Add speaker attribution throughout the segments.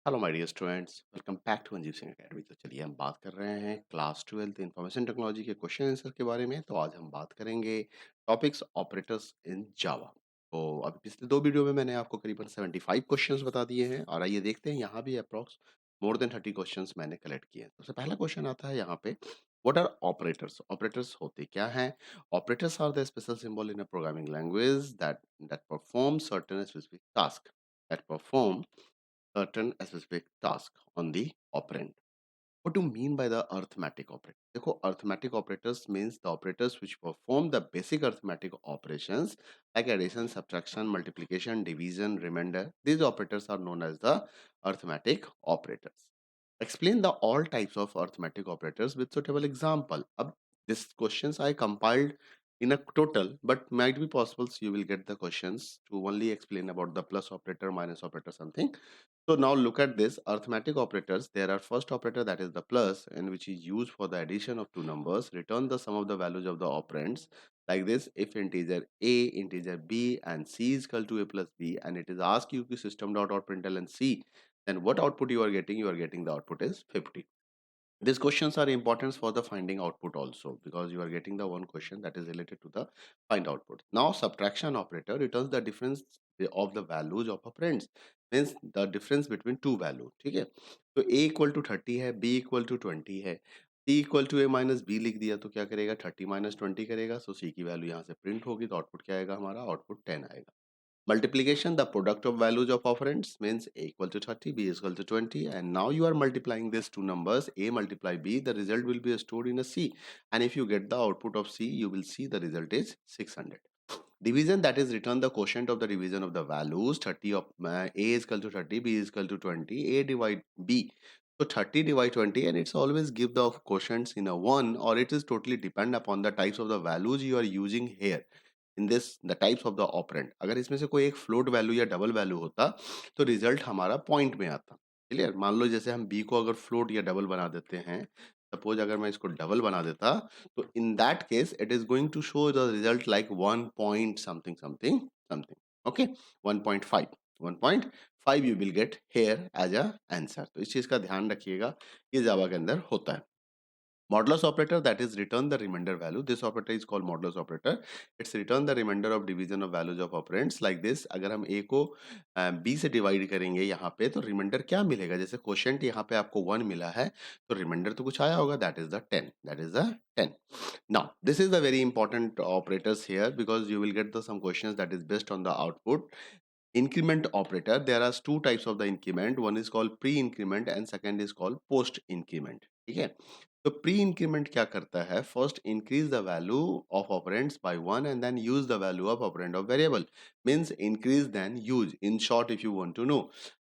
Speaker 1: Hello my dear students, welcome back to Anjeev Singh academy. तो चलिए हम बात कर रहे हैं क्लास 12 इंफॉर्मेशन टेक्नोलॉजी के क्वेश्चन आंसर के बारे में। तो आज हम बात करेंगे टॉपिक्स ऑपरेटर्स इन जावा। तो अभी पिछले दो वीडियो में मैंने आपको करीबन 75 क्वेश्चंस बता दिए हैं और आइए देखते हैं यहाँ भी अप्रॉक्स मोर देन 30 क्वेश्चंस मैंने कलेक्ट किए हैं। सबसे पहला क्वेश्चन आता है यहाँ पे, व्हाट आर ऑपरेटर्स? ऑपरेटर्स होते क्या हैं? Operators are the special symbol in a programming language that perform certain specific task that perform certain specific task on the operand. What do you mean by the arithmetic operator? देखो, arithmetic operators means the operators which perform the basic arithmetic operations like addition, subtraction, multiplication, division, remainder. These operators are known as the arithmetic operators. Explain the all types of arithmetic operators with suitable example. अब this questions I compiled in a total, but might be possible you will get the questions to only explain about the plus operator, minus operator, something. So now look at this arithmetic operators. There are first operator, that is the plus, and which is used for the addition of two numbers. Return the sum of the values of the operands. Like this, if integer a, integer b, and c is equal to a plus b, and it is asked you to system dot out println c, then what output you are getting? You are getting the output is 50. These questions are important for the finding output also, because you are getting the one question that is related to the find output. Now subtraction operator returns the difference of the values of operands, means the difference between two value. ठीक है, तो a equal to 30 है, b equal to 20 है, c equal to a minus b लिख दिया तो क्या करेगा, 30 माइनस 20 करेगा। सो c की वैल्यू यहाँ से प्रिंट होगी तो आउटपुट क्या आएगा, हमारा आउटपुट 10 आएगा। Multiplication, the product of values of operands, means a equal to 30, b is equal to 20, and now you are multiplying these two numbers, a multiply b, the result will be stored in a c, and if you get the output of c, you will see the result is 600. Division, that is return the quotient of the division of the values, 30 of a is equal to 30, b is equal to 20, a divide b. So 30 divide 20, and it's always give the quotients in a 1, or it is totally depend upon the types of the values you are using here in this the types of the operand. अगर इसमें से कोई एक float value या double value होता तो result हमारा point में आता। क्लियर? मान लो जैसे हम बी को अगर फ्लोट या डबल बना देते हैं, सपोज अगर मैं इसको डबल बना देता, तो in that case it is going to show the result like 1 point something something something. Okay, 1.5 1.5 you will get here as a answer. तो इस चीज का ध्यान रखिएगा, ये जावा के अंदर होता है। Modulus operator, that is return the remainder value. This operator is called modulus operator. It's return the remainder of division of values of operands like this. अगर हम a को b से डिवाइड करेंगे यहाँ पे, तो रिमाइंडर क्या मिलेगा? जैसे क्वोशिएंट यहाँ पे आपको 1 मिला है, तो रिमाइंडर तो कुछ आया होगा, that is the 10. That is the 10. Now this is the very important operators here, because you will get the some questions that is based on the output. Increment operator, there are two types of the increment. One is called pre increment and second is called post increment. ठीक है, तो pre increment क्या करता है, first increase the value of operands by one and then use the value of operand of variable, means increase then use. In short if you want to know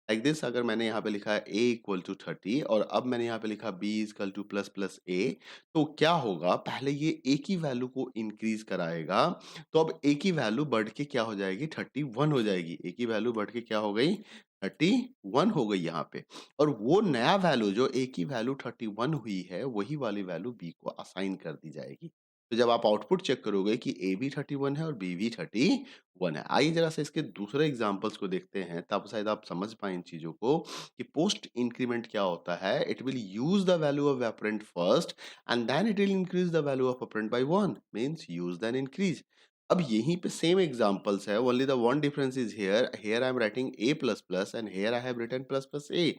Speaker 1: like this, अगर मैंने यहाँ पे लिखा है a equal to 30 और अब मैंने यहाँ पे लिखा b equal two plus plus a, तो क्या होगा, पहले ये a की वैल्यू को इंक्रीज कराएगा, तो अब a की वैल्यू बढ़ के क्या हो जाएगी, 31 हो जाएगी। a की वैल्यू बढ़ के क्या हो गई, 31 हो गई यहाँ पे। और वो नया वैल्यू जो a की वैल्यू 31 हुई है, वही वाली वैल्यू b को असाइन कर दी जाएगी। तो जब आप आउटपुट चेक करोगे कि a भी 31 है और b भी 31 है। आइए जरा से इसके दूसरे एग्जांपल्स को देखते हैं, तब शायद आप समझ पाए इन चीजों को कि पोस्ट इंक्रीमेंट क्या होता है। It will use the value of operand first and then it will increase the value of operand by 1, means use then increase. अब यहीं पे सेम एग्जांपल्स है, only the one difference is here I am writing a plus plus and here I have written plus plus a।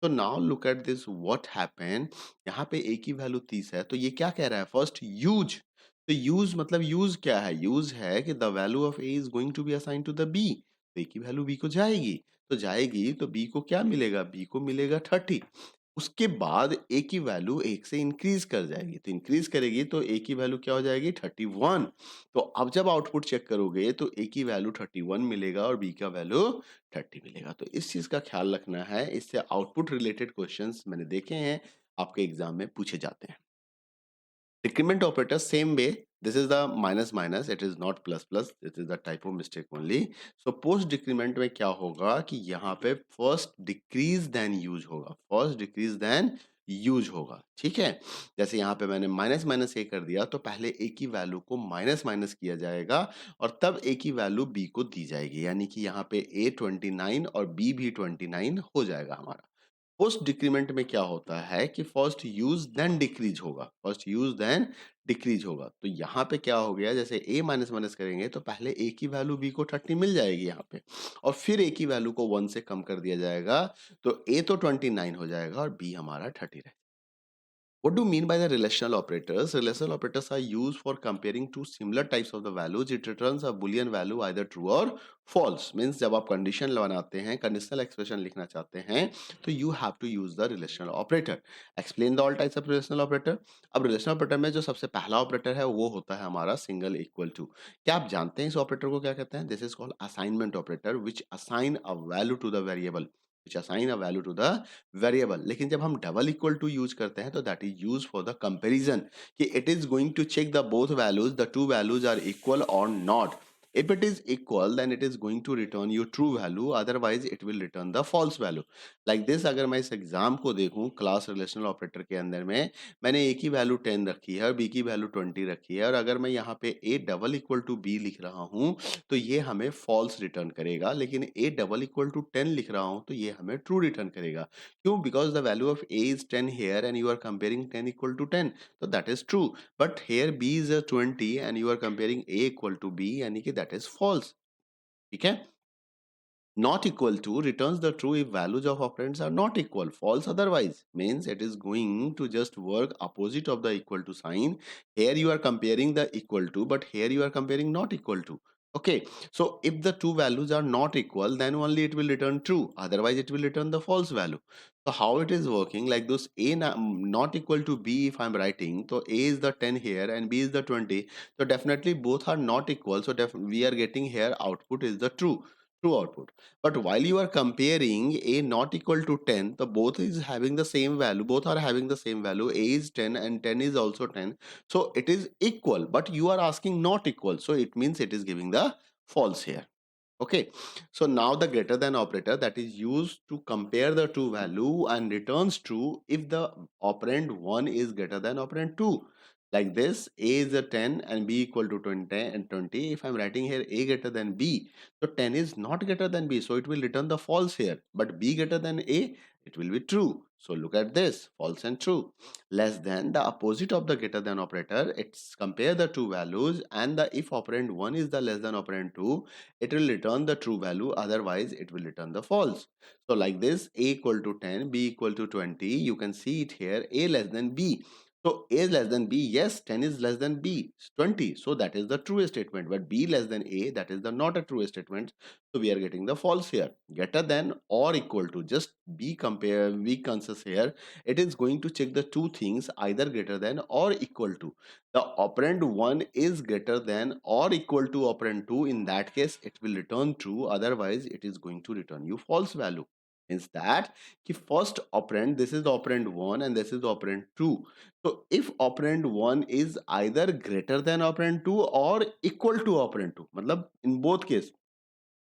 Speaker 1: तो now look at this what happened, यहाँ पे a की value 30 है, तो ये क्या कह रहा है, फर्स्ट यूज। तो यूज मतलब यूज क्या है, यूज है कि the value of a is going to be assign to the b, तो a की वैल्यू b को जाएगी, तो जाएगी तो b को क्या मिलेगा, b को मिलेगा 30। उसके बाद a की वैल्यू 1 से इंक्रीज कर जाएगी, तो इंक्रीज करेगी तो a की वैल्यू क्या हो जाएगी, 31। तो अब जब आउटपुट चेक करोगे तो a की वैल्यू 31 मिलेगा और b का वैल्यू 30 मिलेगा। तो इस चीज का ख्याल रखना है, इससे आउटपुट रिलेटेड क्वेश्चंस मैंने देखे हैं, आपके एग्जाम में पूछे जाते हैं। Decrement operator, same way. This is the minus minus. It is not plus plus. This is the typo mistake only. So post decrement में क्या होगा कि यहाँ पे first decrease than use होगा. First decrease than यूज होगा। ठीक है, जैसे यहाँ पे मैंने माइनस माइनस ए कर दिया, तो पहले ए की वैल्यू को माइनस माइनस किया जाएगा और तब ए की वैल्यू बी को दी जाएगी, यानी कि यहाँ पे ए 29 और बी भी 29 हो जाएगा हमारा। पोस्ट डिक्रीमेंट में क्या होता है कि फर्स्ट यूज देन डिक्रीज होगा, फर्स्ट यूज देन डिक्रीज होगा। तो यहाँ पे क्या हो गया, जैसे a माइनस माइनस करेंगे तो पहले a की वैल्यू b को 30 मिल जाएगी यहाँ पे, और फिर a की वैल्यू को 1 से कम कर दिया जाएगा, तो a तो 29 हो जाएगा और b हमारा 30 रहे। What do you mean by the relational operators? Relational operators are used for comparing two similar types of the values. It returns a boolean value either true or false. Means जब आप condition बनाते हैं, conditional expression लिखना चाहते हैं, तो you have to use the relational operator. Explain the all types of relational operator. अब relational operator में जो सबसे पहला operator है वो होता है हमारा single equal to. क्या आप जानते हैं इस operator को क्या कहते हैं? This is called assignment operator which assign a value to the variable. Which assign a value to the variable. लेकिन जब हम डबल इक्वल टू यूज करते हैं तो that is use for the comparison, कि it is going to check the both values, the two values are equal और not. If it is equal, then it is going to return you true value, otherwise it will return the false value. Like this, अगर मैं इस exam को देखूं class relational operator के अंदर में, मैंने a की वैल्यू 10 रखी है और b की वैल्यू 20 रखी है, और अगर मैं यहाँ पे a double equal to b लिख रहा हूँ तो ये हमें फॉल्स रिटर्न करेगा, लेकिन a डबल इक्वल टू 10 लिख रहा हूँ तो ये हमें ट्रू रिटर्न करेगा। क्यों? Because the value of a is 10 here and you are comparing 10 equal to 10, तो that is true. But here b is 20 and you are comparing a equal to b, यानी कि दैट इज फॉल्स। ठीक है। Not equal to returns the true if values of operands are not equal. False otherwise means it is going to just work opposite of the equal to sign. Here you are comparing the equal to, but here you are comparing not equal to. Okay, so if the two values are not equal, then only it will return true, otherwise it will return the false value. So how it is working, like those not equal to b, if I'm writing, so a is the 10 here and b is the 20, so definitely both are not equal, so we are getting here output is the true output. But while you are comparing a not equal to 10, the both is having the same value, both are having the same value, a is 10 and 10 is also 10, so it is equal, but you are asking not equal, so it means it is giving the false here. Okay, so now the greater than operator that is used to compare the two value and returns true if the operand 1 is greater than operand 2. Like this, a is a 10 and b equal to 20 and 20. If I'm writing here a greater than b, so 10 is not greater than b, so it will return the false here. But b greater than a, it will be true. So look at this, false and true. Less than, the opposite of the greater than operator, it's compare the two values, and the if operand 1 is the less than operand 2, it will return the true value, otherwise it will return the false. So like this, a equal to 10, b equal to 20, you can see it here, a less than b. So a is less than b, yes, 10 is less than b, 20, so that is the true statement. But b less than a, that is the not a true statement, so we are getting the false here. Greater than or equal to, just be compare, be conscious here, it is going to check the two things, either greater than or equal to. The operand 1 is greater than or equal to operand 2, in that case it will return true, otherwise it is going to return you false value. Means that ki first operand, this is the operand 1 and this is the operand 2. So if operand 1 is either greater than operand 2 or equal to operand 2, मतलब in both case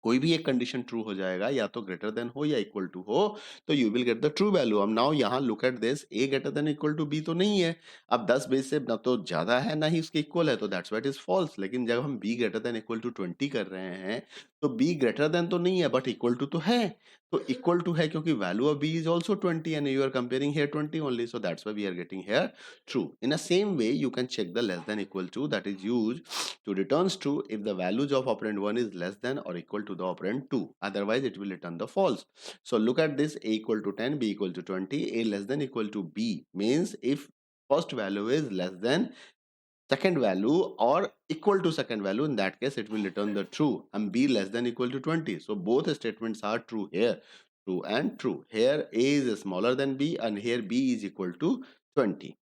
Speaker 1: कोई भी एक condition true हो जाएगा, या तो greater than हो या इक्वल टू हो, तो you will get the true value. अब नाउ यहाँ look at this, a greater than equal to b तो नहीं है, अब 10 बेस से ना तो ज्यादा है ना ही उसके इक्वल है, तो दैट्स व्हाट इज फॉल्स। लेकिन जब हम b greater than equal to 20 कर रहे हैं, तो बी ग्रेटर देन तो नहीं है बट इक्वल टू तो है। तो इक्वल टू है क्योंकि value of b is also 20 and you are comparing here 20 only, so that's why we are getting here true. In the same way, you can check the less than equal to, that is used to returns true if the values of operand 1 is less than or equal to the operand 2. Otherwise, it will return the false. So look at this, a equal to 10, b equal to 20, a less than equal to b means if first value is less than second value or equal to second value, in that case it will return the true, and b less than equal to 20. So both statements are true here, true and true. Here a is smaller than b and here b is equal to 20.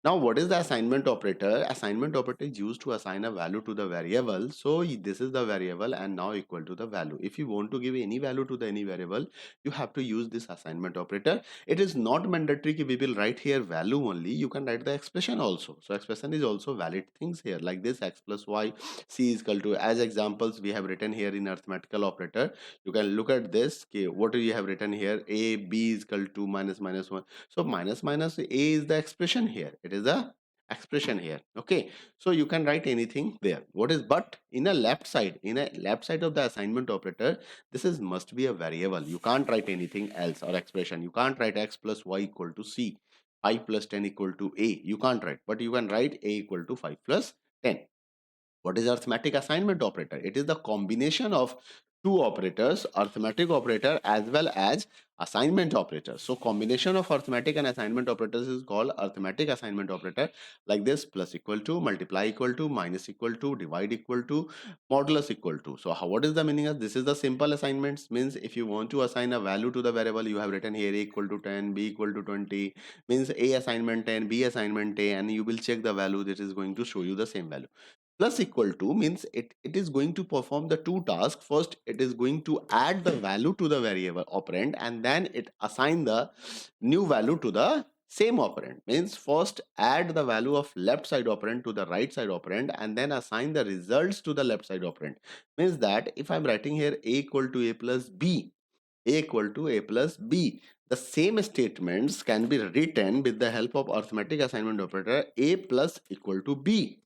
Speaker 1: Now, what is the assignment operator? Assignment operator is used to assign a value to the variable. So this is the variable and now equal to the value. If you want to give any value to the any variable, you have to use this assignment operator. It is not mandatory that we will write here value only. You can write the expression also. So expression is also valid things here, like this x plus y, c is equal to, as examples we have written here in arithmetical operator. You can look at this. Okay, what do you have written here? A b is equal to minus minus 1. So minus minus a is the expression here. It is a expression here. Okay, so you can write anything there. What is, but in a left side, of the assignment operator, this is must be a variable. You can't write anything else or expression. You can't write x plus y equal to c, 5 plus 10 equal to a. You can't write, but you can write a equal to 5 plus 10. What is arithmetic assignment operator? It is the combination of two operators, arithmetic operator as well as assignment operator. So combination of arithmetic and assignment operators is called arithmetic assignment operator, like this: plus equal to, multiply equal to, minus equal to, divide equal to, modulus equal to. So what is the meaning of this? Is the simple assignments. Means if you want to assign a value to the variable, you have written here a equal to 10, b equal to 20, means a assignment 10, b assignment a, and you will check the value that is going to show you the same value. Plus equal to means it is going to perform the two tasks. First, it is going to add the value to the variable operand, and then it assign the new value to the same operand. Means first add the value of left side operand to the right side operand, and then assign the results to the left side operand. Means that if I'm writing here a equal to a plus b, a equal to a plus b, the same statements can be written with the help of arithmetic assignment operator: a plus equal to b,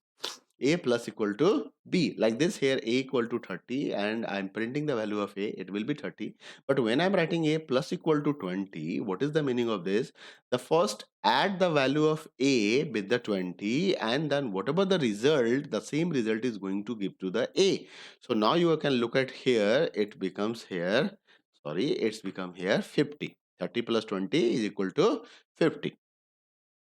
Speaker 1: a plus equal to b, like this. Here a equal to 30, and I'm printing the value of a, it will be 30. But when I'm writing a plus equal to 20, what is the meaning of this? The first add the value of a with the 20, and then whatever the result, the same result is going to give to the a. So now you can look at here, it becomes here, sorry, it's become here 50. 30 plus 20 is equal to 50.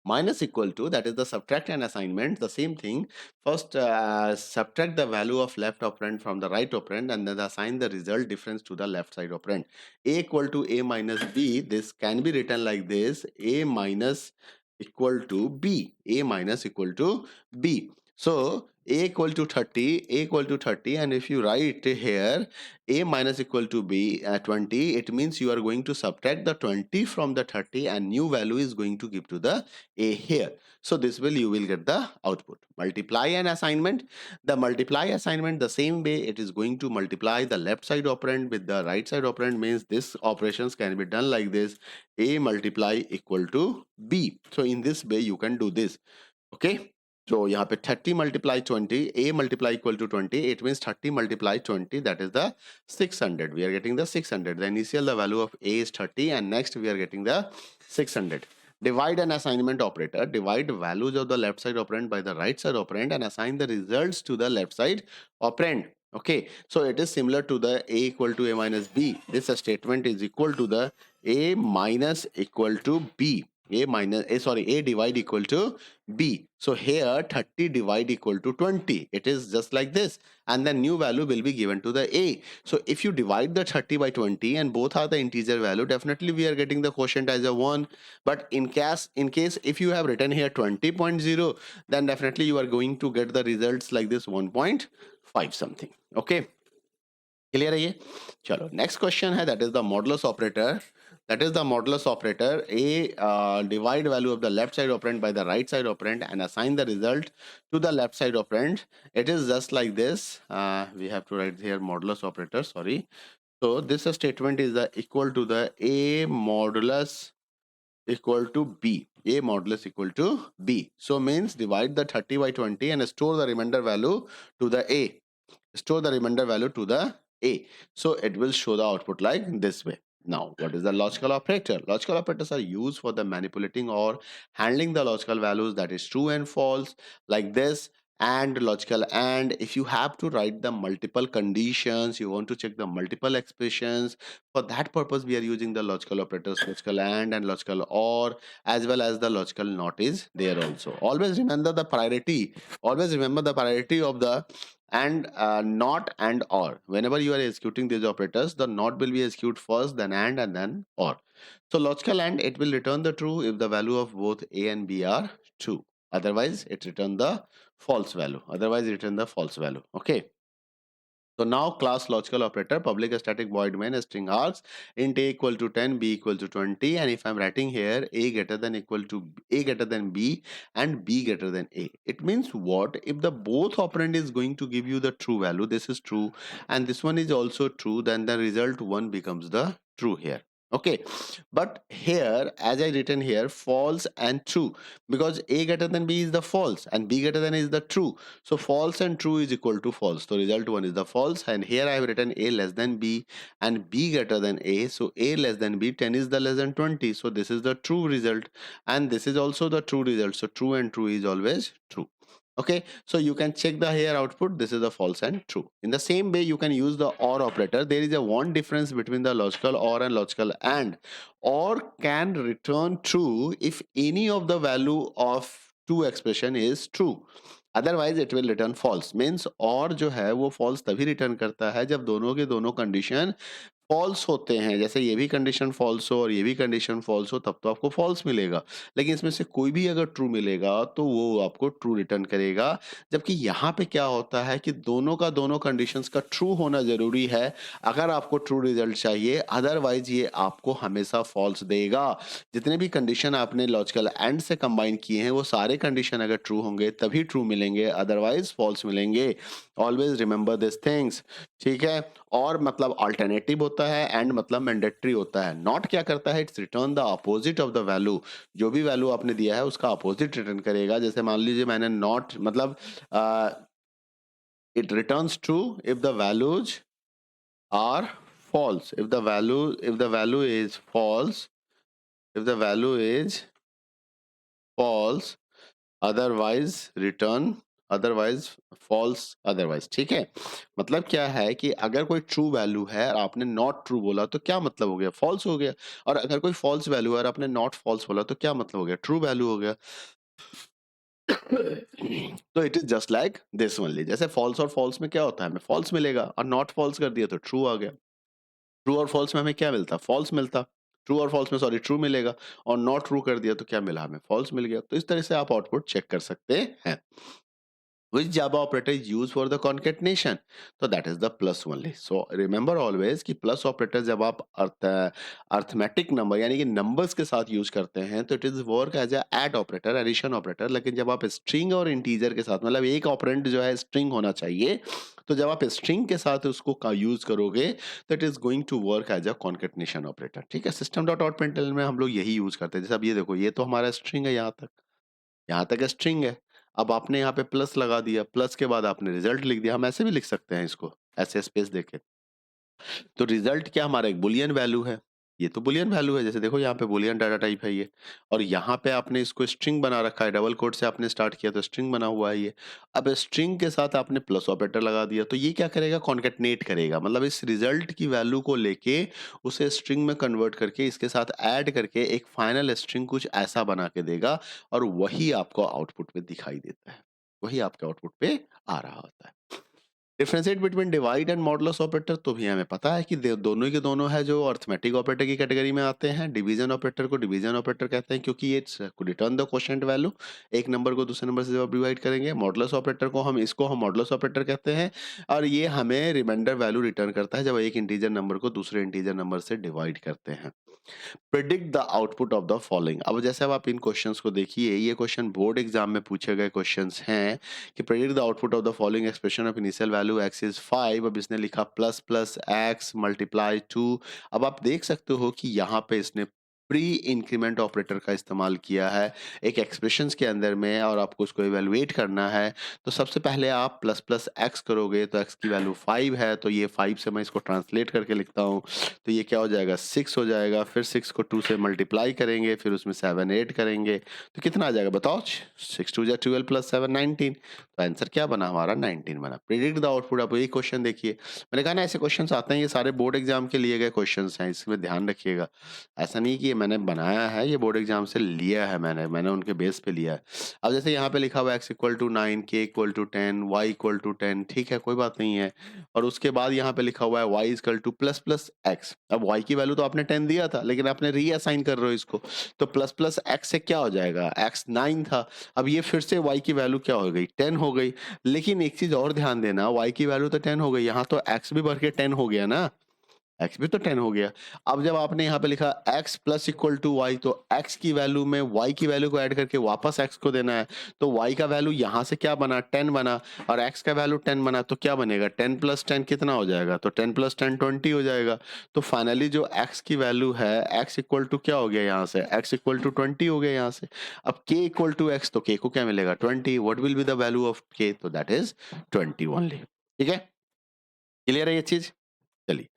Speaker 1: Minus equal to, that is the subtract and assignment, the same thing. First subtract the value of left operand from the right operand, and then assign the result difference to the left side operand. A equal to a minus b, this can be written like this: a minus equal to b, a minus equal to b. So a equal to 30, a equal to 30, and if you write here a minus equal to b 20, it means you are going to subtract the 20 from the 30, and new value is going to give to the a here. So this will, you will get the output. Multiply and assignment. The multiply assignment, the same way, it is going to multiply the left side operand with the right side operand. Means this operations can be done like this: a multiply equal to b. So in this way you can do this. Okay, so यहाँ पे 30 multiply 20, a multiply equal to 20, it means 30 multiply 20, that is the 600. We are getting the 600. The initial, the value of a is 30, and next we are getting the 600. Divide an assignment operator. Divide values of the left side operand by the right side operand, and assign the results to the left side operand. Okay, so it is similar to the a equal to a minus b. This statement is equal to the a minus equal to b. A minus a, sorry, a divide equal to b. So here 30 divide equal to 20. It is just like this, and the new value will be given to the a. So if you divide the 30 by 20 and both are the integer value, definitely we are getting the quotient as a 1. But in case if you have written here 20.0, then definitely you are going to get the results like this, 1.5 something. Okay, clear है ये? चलो next question है, that is the modulus operator. That is the modulus operator. A divide value of the left side operand by the right side operand, and assign the result to the left side operand. It is just like this. We have to write here modulus operator, sorry. So this statement is equal to the a modulus equal to b. A modulus equal to b. So means divide the 30 by 20 and store the remainder value to the a. Store the remainder value to the a. So it will show the output like this way. Now, what is the logical operator? Logical operators are used for the manipulating or handling the logical values, that is true and false, like this. And logical and, if you have to write the multiple conditions, you want to check the multiple expressions, for that purpose we are using the logical operators, logical and logical or, as well as the logical not is there also. Always remember the priority. Always remember the priority of the and not and or. Whenever you are executing these operators, the not will be executed first, then and then or. So logical and, it will return the true if the value of both a and b are true. Otherwise it return the false value. Otherwise it return the false value. Okay, so now class logical operator, public static void main string args, int a equal to 10, b equal to 20, and if I'm writing here a greater than equal to a greater than b and b greater than a, it means what? If the both operand is going to give you the true value, this is true, and this one is also true, then the result one becomes the true here. Okay, but here, as I written here, false and true, because a greater than b is the false and b greater than is the true. So false and true is equal to false. So result one is the false, and here I have written a less than b and b greater than a. So a less than b, 10 is the less than 20. So this is the true result, and this is also the true result. So true and true is always true. Okay, so you can check the here output. This is a false and true. In the same way, you can use the or operator. There is a one difference between the logical or and logical and. Or can return true if any of the value of two expression is true. Otherwise it will return false. Means और जो है वो false तभी return करता है जब दोनों के दोनों condition फॉल्स होते हैं। जैसे ये भी कंडीशन फॉल्स हो और ये भी कंडीशन फॉल्स हो, तब तो आपको फॉल्स मिलेगा। लेकिन इसमें से कोई भी अगर ट्रू मिलेगा तो वो आपको ट्रू रिटर्न करेगा। जबकि यहाँ पे क्या होता है कि दोनों का दोनों कंडीशंस का ट्रू होना जरूरी है अगर आपको ट्रू रिजल्ट चाहिए, अदरवाइज ये आपको हमेशा फॉल्स देगा। जितने भी कंडीशन आपने लॉजिकल एंड से कंबाइन किए हैं वो सारे कंडीशन अगर ट्रू होंगे तभी ट्रू मिलेंगे, अदरवाइज फॉल्स मिलेंगे। Always remember this things. ठीक है, और मतलब अल्टरनेटिव होता है, एंड मतलब मैंडेटरी होता है। नॉट क्या करता है, it's return the opposite of the value. जो भी वैल्यू आपने दिया है उसका अपोजिट रिटर्न करेगा। जैसे मान लीजिए मैंने नॉट मतलब it returns true if the values are false. If the value is false, if the value is false, otherwise false otherwise। ठीक है, मतलब क्या है कि अगर कोई ट्रू वैल्यू है और आपने नॉट ट्रू बोला तो क्या मतलब हो गया, फॉल्स हो गया। और अगर कोई फॉल्स वैल्यू है और आपने नॉट फॉल्स बोला तो क्या मतलब हो गया, ट्रू वैल्यू हो गया। तो it is just like this only. जैसे फॉल्स और फॉल्स में क्या होता है, हमें फॉल्स मिलेगा, और नॉट फॉल्स कर दिया तो ट्रू आ गया। ट्रू और फॉल्स में हमें क्या मिलता, फॉल्स मिलता। ट्रू और फॉल्स में सॉरी ट्रू मिलेगा, और नॉट ट्रू कर दिया तो क्या मिला, हमें फॉल्स मिल गया। तो इस तरह से आप आउटपुट चेक कर सकते हैं। Which Java operator is used for the concatenation? So that is the plus only. So remember always कि plus operator जब आप arithmetic number यानी कि numbers के साथ use करते हैं तो it is work as a add operator, addition operator। लेकिन जब आप string और integer के साथ, मतलब एक operand जो है string होना चाहिए, तो जब आप string के साथ उसको use करोगे तो it is going to work as a concatenation operator। ठीक है, system dot out println में हम लोग यही use करते हैं। जैसे अब ये देखो, ये तो हमारा string है, यहाँ तक स्ट्रिंग है। अब आपने यहाँ पे प्लस लगा दिया, प्लस के बाद आपने रिजल्ट लिख दिया। हम ऐसे भी लिख सकते हैं इसको, ऐसे स्पेस देके। तो रिजल्ट क्या, हमारा एक बुलियन वैल्यू है। ये तो बुलियन वैल्यू है, जैसे देखो यहाँ पे बुलियन डाटा टाइप है ये। और यहाँ पे आपने इसको स्ट्रिंग बना रखा है, डबल कोट से आपने स्टार्ट किया तो स्ट्रिंग बना हुआ है ये। अब स्ट्रिंग के साथ आपने प्लस ऑपरेटर लगा दिया, तो ये क्या करेगा, कॉन्केटनेट करेगा। मतलब इस रिजल्ट की वैल्यू को लेके उसे स्ट्रिंग में कन्वर्ट करके इसके साथ ऐड करके एक फाइनल स्ट्रिंग कुछ ऐसा बना के देगा, और वही आपको आउटपुट में दिखाई देता है, वही आपके आउटपुट पे आ रहा होता है। Differentiate between divide and modulus operator, तो भी हमें पता है कि दोनों के दोनों है जो अर्थमेटिक ऑपरेटर की कैटेगरी में आते हैं। डिवीजन ऑपरेटर को डिवीजन ऑपरेटर कहते हैं क्योंकि ये रिटर्न द क्वोशिएंट वैल्यू, एक नंबर को दूसरे नंबर से जब डिवाइड करेंगे। मॉडुलस ऑपरेटर को हम मॉडुलस ऑपरेटर कहते हैं, और ये हमें रिमाइंडर वैल्यू रिटर्न करता है जब एक इंटीजर नंबर को दूसरे इंटीजर नंबर से डिवाइड करते हैं। Predict the output of the following. अब जैसे अब आप इन क्वेश्चंस को देखिए, ये क्वेश्चन बोर्ड एग्जाम में पूछे गए क्वेश्चंस हैं कि predict the output of the following expression of initial value x is 5। अब इसने लिखा प्लस प्लस x मल्टीप्लाई 2। अब आप देख सकते हो कि यहाँ पे इसने प्री इंक्रीमेंट ऑपरेटर का इस्तेमाल किया है एक एक्सप्रेशंस के अंदर में, और आपको उसको इवेलुएट करना है। तो सबसे पहले आप प्लस प्लस एक्स करोगे तो x की वैल्यू 5 है, तो ये 5 से मैं इसको ट्रांसलेट करके लिखता हूँ, तो ये क्या हो जाएगा, 6 हो जाएगा। फिर 6 को 2 से मल्टीप्लाई करेंगे, फिर उसमें 7 ऐड करेंगे, तो कितना आ जाएगा बताओ, 6 2 जा 12 प्लस 7 19। तो आंसर क्या बना हमारा, 19 बना। Predict the output. अब ये क्वेश्चन देखिए, मैंने कहा ना ऐसे क्वेश्चंस आते हैं, ये सारे बोर्ड एग्जाम के लिए गए क्वेश्चंस हैं, इसमें ध्यान रखिएगा। ऐसा नहीं कि ये मैंने बनाया है, ये बोर्ड एग्जाम से लिया है, मैंने उनके बेस पे लिया है। अब जैसे यहाँ पे लिखा हुआ है x equal to 9, k equal to 10, y equal to 10, ठीक है कोई बात नहीं है। और उसके बाद यहाँ पे लिखा हुआ है y equal two plus plus x. अब y की वैल्यू तो आपने 10 दिया था, लेकिन आपने रीअसाइन कर रहे हो इसको, तो प्लस प्लस एक्स से क्या हो जाएगा, x 9 था, अब ये फिर से y की वैल्यू क्या हो गई, 10 हो गई। लेकिन एक चीज और ध्यान देना, y की वैल्यू तो 10 हो गई, यहाँ तो x भी बढ़ के 10 हो गया ना। एक्स भी तो 10 हो गया। अब जब आपने यहाँ पे लिखा x plus equal to y, तो एक्स की वैल्यू में वाई की वैल्यू को ऐड करके वापस एक्स को देना है। तो वाई का वैल्यू यहाँ से क्या बना, 10 बना, और एक्स का वैल्यू 10 बना, तो क्या बनेगा, 10 प्लस 10 कितना हो जाएगा, तो 10 प्लस 10 20 हो जाएगा। तो फाइनली जो एक्स की वैल्यू है, एक्स इक्वल टू क्या हो गया यहाँ से, एक्स इक्वल टू 20 हो गया यहाँ से। अब के इक्वल टू एक्स, तो के को क्या मिलेगा, 20। What will be the value of के, तो दैट इज 20 ओनली। ठीक है, क्लियर है ये चीज। चलिए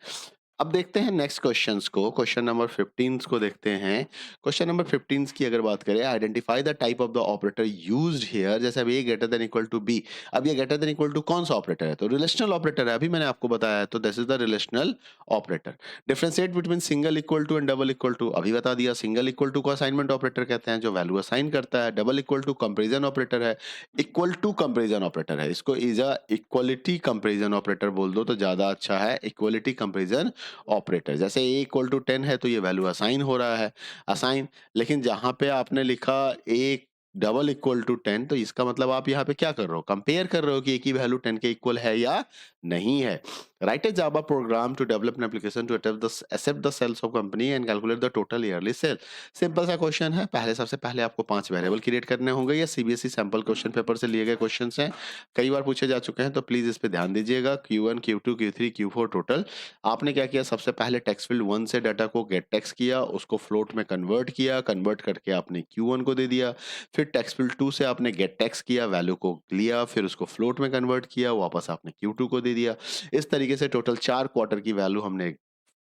Speaker 1: अब देखते हैं नेक्स्ट क्वेश्चंस को, क्वेश्चन नंबर 15 को देखते हैं। क्वेश्चन नंबर 15 की अगर बात करें, identify the type of the operator used here, जैसे अब A greater than equal to B. अब ये ग्रेटर देन इक्वल टू कौन सा ऑपरेटर है, तो रिलेशनल ऑपरेटर है, अभी मैंने आपको बताया है, तो this is the relational operator. Differentiate between single equal to and double equal to, अभी बता दिया, सिंगल इक्वल टू को असाइनमेंट ऑपरेटर कहते हैं, जो वैल्यू असाइन करता है। Double equal to comparison operator है, इक्वल टू कंपेरिजन ऑपरेटर है, इसको is a equality comparison operator बोल दो तो ज्यादा अच्छा है, इक्वलिटी कंपेरिजन ऑपरेटर। जैसे ए इक्वल टू 10 है तो ये वैल्यू असाइन हो रहा है, असाइन। लेकिन जहां पे आपने लिखा ए डबल इक्वल टू 10, तो इसका मतलब आप यहाँ पे क्या कर रहे हो, कंपेयर कर रहे हो कि ए की वैल्यू 10 के इक्वल है या नहीं है। Write a Java program to develop an application to accept the sales of company and calculate the total yearly sale. Simple सा क्वेश्चन है, पहले सबसे पहले आपको 5 वेरिएबल क्रिएट करने होंगे। ये सीबीएसई सैंपल क्वेश्चन पेपर से लिए गए क्वेश्चन हैं, कई बार पूछे जा चुके हैं, तो प्लीज इस पे ध्यान दीजिएगा। Q1 Q2 Q3 Q4 total. आपने क्या किया, सबसे पहले टेक्स्ट फील्ड 1 से डाटा को गेट टेक्स्ट किया, उसको फ्लोट में कन्वर्ट किया, कन्वर्ट करके आपने Q1 को दे दिया। फिर टेक्स्ट फील्ड 2 से आपने गेट टेक्स्ट किया, वैल्यू को लिया, फिर उसको फ्लोट में कन्वर्ट किया, वापस आपने Q2 को दे दिया। इस तरीके से टोटल 4 क्वार्टर की वैल्यू हमने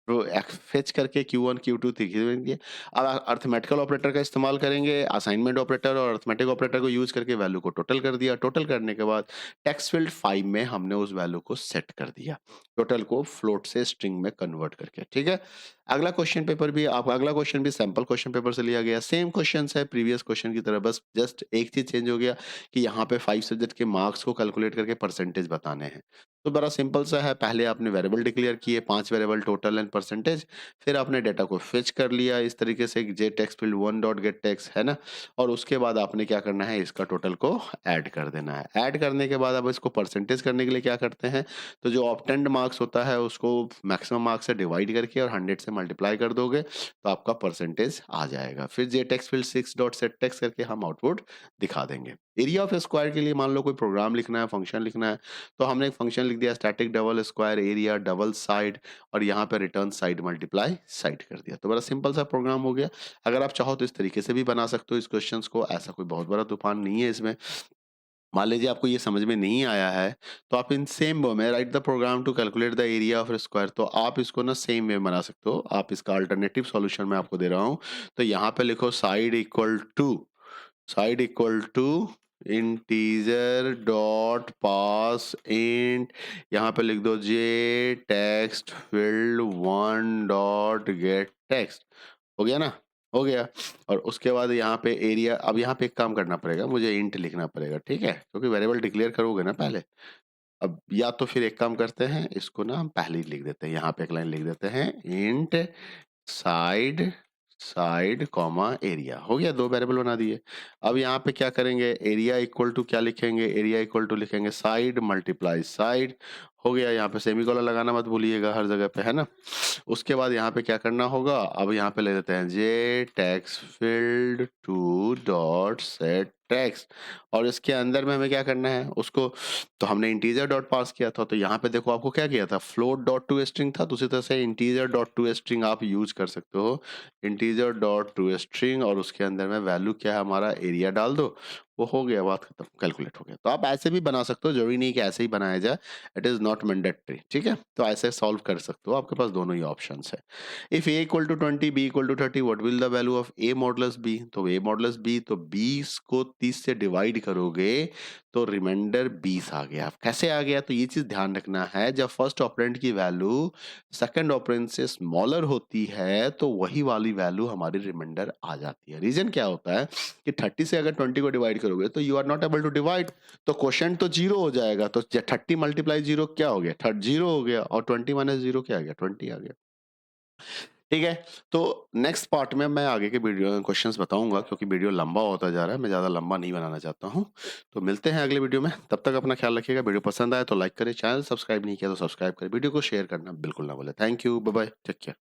Speaker 1: तो फेच करके Q1 Q2 देंगे। अब अर्थमेटिकल ऑपरेटर का इस्तेमाल करेंगे, असाइनमेंट ऑपरेटर और अर्थमेटिक ऑपरेटर को यूज करके वैल्यू को टोटल कर दिया। टोटल करने के बाद टेक्स्ट फील्ड 5 में हमने उस वैल्यू को सेट कर दिया, टोटल को फ्लोट से स्ट्रिंग में कन्वर्ट करके। ठीक है, अगला क्वेश्चन पेपर भी आप, अगला क्वेश्चन भी सैंपल क्वेश्चन पेपर से लिया गया, सेम क्वेश्चन है प्रीवियस क्वेश्चन की तरह, बस जस्ट एक चीज चेंज हो गया कि यहाँ पे 5 सब्जेक्ट के मार्क्स को कैलकुलेट करके परसेंटेज बताने हैं। तो बड़ा सिंपल सा है, पहले आपने वेरिएबल डिक्लेयर किए, 5 वेरिएबल टोटल एंड परसेंटेज, फिर आपने डाटा को फेच कर लिया इस तरीके से, J text field 1 dot get text है ना, और उसके बाद आपने क्या करना है, इसका टोटल को ऐड कर देना है। ऐड करने के बाद अब इसको परसेंटेज करने के लिए क्या करते हैं, तो जो ऑब्टेन्ड मार्क्स होता है उसको मैक्सिमम मार्क्स से डिवाइड करके और 100 से मल्टीप्लाई कर दोगे तो आपका परसेंटेज आ जाएगा। फिर J text field 6 dot set text करके हम आउटपुट दिखा देंगे। एरिया ऑफ स्क्वायर के लिए मान लो कोई प्रोग्राम लिखना है, फंक्शन लिखना है, तो हमने एक फंक्शन लिख दिया, static double square area double side, और यहाँ पे रिटर्न साइड मल्टीप्लाई साइड कर दिया, तो बड़ा सिंपल सा प्रोग्राम हो गया। अगर आप चाहो तो इस तरीके से भी बना सकते हो इस क्वेश्चंस को, ऐसा कोई बहुत बड़ा तूफान नहीं है इसमें। मान लीजिए आपको ये समझ में नहीं आया है, तो आप इन सेम वे में write the program to calculate the area of square, तो आप इसको ना सेम वे बना सकते हो। आप इसका अल्टरनेटिव सॉल्यूशन मैं आपको दे रहा हूँ, तो यहाँ पे लिखो side equal to integer dot parse int, यहाँ पे लिख दो J text field 1 dot get text. हो गया ना, हो गया। और उसके बाद यहाँ पे एरिया, अब यहाँ पे एक काम करना पड़ेगा, मुझे इंट लिखना पड़ेगा, ठीक है, क्योंकि वेरिएबल डिक्लेयर करोगे ना पहले। अब या तो फिर एक काम करते हैं, इसको ना हम पहले ही लिख देते हैं, यहाँ पे एक लाइन लिख देते हैं, int side side comma area. हो गया, 2 वेरिएबल बना दिए। अब यहाँ पे क्या करेंगे, एरिया इक्वल टू क्या लिखेंगे, एरिया इक्वल टू लिखेंगे साइड मल्टीप्लाई साइड। हो गया, यहाँ पे सेमीकोलन लगाना मत भूलिएगा हर जगह पे, है ना। उसके बाद यहाँ पे क्या करना होगा, अब यहाँ पे ले लेते हैं J text field 2 dot set text, और इसके अंदर में हमें क्या करना है उसको, तो हमने इंटीजर डॉट पास किया था, तो यहाँ पे देखो आपको क्या किया था, फ्लोट डॉट टू स्ट्रिंग था, दूसरी तरह से इंटीजर डॉट टू स्ट्रिंग आप यूज कर सकते हो, इंटीजर डॉट टू स्ट्रिंग, और उसके अंदर में वैल्यू क्या है हमारा, एरिया डाल दो, वो हो गया, बात खत्म, कैलकुलेट हो गया। तो आप ऐसे भी बना सकते हो, जरूरी नहीं कि ऐसे ही बनाया जाए, इट इज नॉट मैंडेटरी, ठीक है, तो ऐसे सॉल्व कर सकते हो, आपके पास दोनों ही ऑप्शन है। If a equal to 20 b equal to 30, what will the value of a modulus b, तो ए मॉडुलस बी, तो 20 को 30 से डिवाइड करोगे तो रिमाइंडर 20 आ गया। कैसे आ गया, तो ये चीज ध्यान रखना है, जब फर्स्ट ऑपरेंड की वैल्यू सेकंड ऑपरेंड से स्मॉलर होती है तो वही वाली वैल्यू हमारी रिमाइंडर आ जाती है। रीजन क्या होता है कि 30 से अगर 20 को डिवाइड करोगे तो you are not able to divide, तो क्वेश्चन तो 0 हो जाएगा, तो 30 मल्टीप्लाई 0 क्या हो गया, 0 हो गया, और 20 माइनस 0 क्या आ गया, 20 आ गया। ठीक है? तो नेक्स्ट पार्ट में मैं आगे के वीडियो क्वेश्चंस बताऊँगा क्योंकि वीडियो लंबा होता जा रहा है, मैं ज़्यादा लंबा नहीं बनाना चाहता हूँ। तो मिलते हैं अगले वीडियो में, तब तक अपना ख्याल रखिएगा। वीडियो पसंद आए तो लाइक करें, चैनल सब्सक्राइब नहीं किया तो सब्सक्राइब करें, वीडियो को शेयर करना बिल्कुल ना भूलें। Thank you, bye bye, take care.